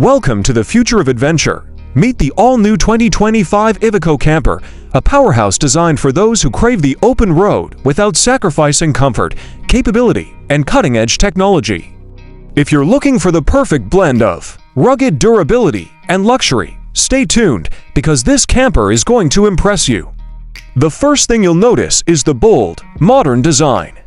Welcome to the future of adventure. Meet the all-new 2025 Iveco Camper, a powerhouse designed for those who crave the open road without sacrificing comfort, capability, and cutting-edge technology. If you're looking for the perfect blend of rugged durability and luxury, stay tuned because this camper is going to impress you. The first thing you'll notice is the bold, modern design.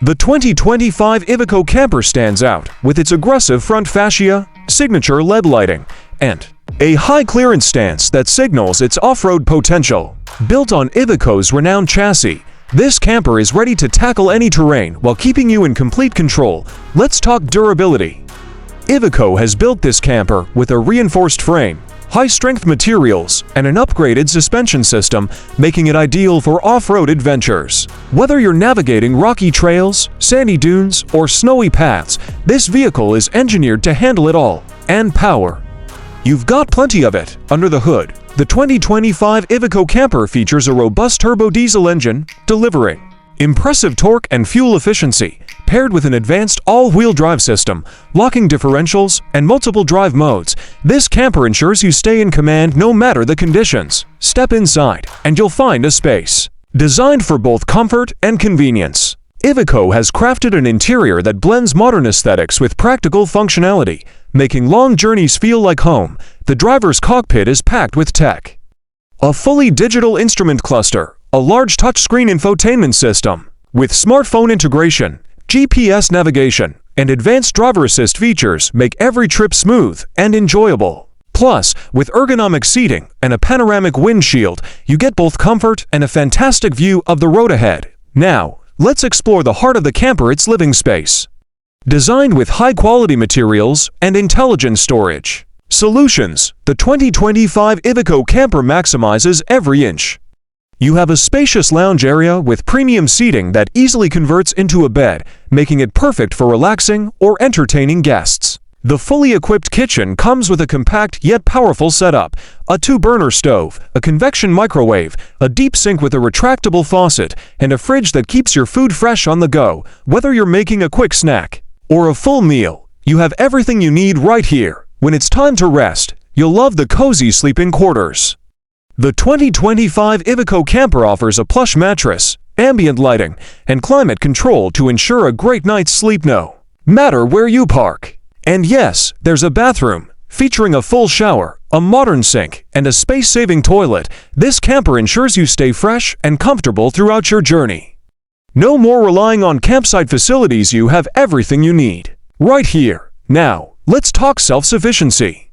The 2025 Iveco Camper stands out with its aggressive front fascia, signature LED lighting, and a high-clearance stance that signals its off-road potential. Built on Iveco's renowned chassis, this camper is ready to tackle any terrain while keeping you in complete control. Let's talk durability. Iveco has built this camper with a reinforced frame, high-strength materials, and an upgraded suspension system, making it ideal for off-road adventures. Whether you're navigating rocky trails, sandy dunes, or snowy paths, this vehicle is engineered to handle it all. And power. You've got plenty of it under the hood. The 2025 Iveco Camper features a robust turbo diesel engine, delivering impressive torque and fuel efficiency, paired with an advanced all-wheel drive system, locking differentials, and multiple drive modes. This camper ensures you stay in command no matter the conditions. Step inside, and you'll find a space designed for both comfort and convenience. Iveco has crafted an interior that blends modern aesthetics with practical functionality, making long journeys feel like home. The driver's cockpit is packed with tech. A fully digital instrument cluster, a large touchscreen infotainment system with smartphone integration, GPS navigation, and advanced driver assist features make every trip smooth and enjoyable. Plus, with ergonomic seating and a panoramic windshield, you get both comfort and a fantastic view of the road ahead. Now, let's explore the heart of the camper, its living space. Designed with high-quality materials and intelligent storage solutions, the 2025 Iveco Camper maximizes every inch. You have a spacious lounge area with premium seating that easily converts into a bed, making it perfect for relaxing or entertaining guests. The fully equipped kitchen comes with a compact yet powerful setup, a 2-burner stove, a convection microwave, a deep sink with a retractable faucet, and a fridge that keeps your food fresh on the go. Whether you're making a quick snack or a full meal, you have everything you need right here. When it's time to rest, you'll love the cozy sleeping quarters. The 2025 Iveco Camper offers a plush mattress, ambient lighting, and climate control to ensure a great night's sleep no matter where you park. And yes, there's a bathroom, featuring a full shower, a modern sink, and a space-saving toilet. This camper ensures you stay fresh and comfortable throughout your journey. No more relying on campsite facilities, you have everything you need right here. Now, let's talk self-sufficiency.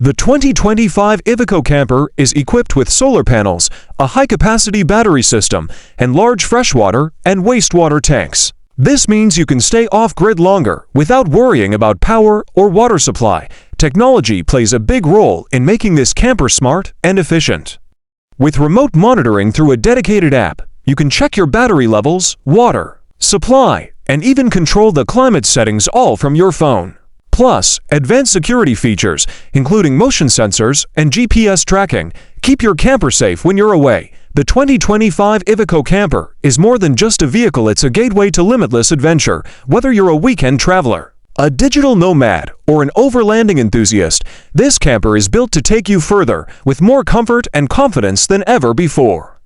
The 2025 Iveco Camper is equipped with solar panels, a high-capacity battery system, and large freshwater and wastewater tanks. This means you can stay off-grid longer without worrying about power or water supply. Technology plays a big role in making this camper smart and efficient. With remote monitoring through a dedicated app, you can check your battery levels, water supply, and even control the climate settings all from your phone. Plus, advanced security features, including motion sensors and GPS tracking, keep your camper safe when you're away. The 2025 Iveco Camper is more than just a vehicle, it's a gateway to limitless adventure. Whether you're a weekend traveler, a digital nomad, or an overlanding enthusiast, this camper is built to take you further with more comfort and confidence than ever before.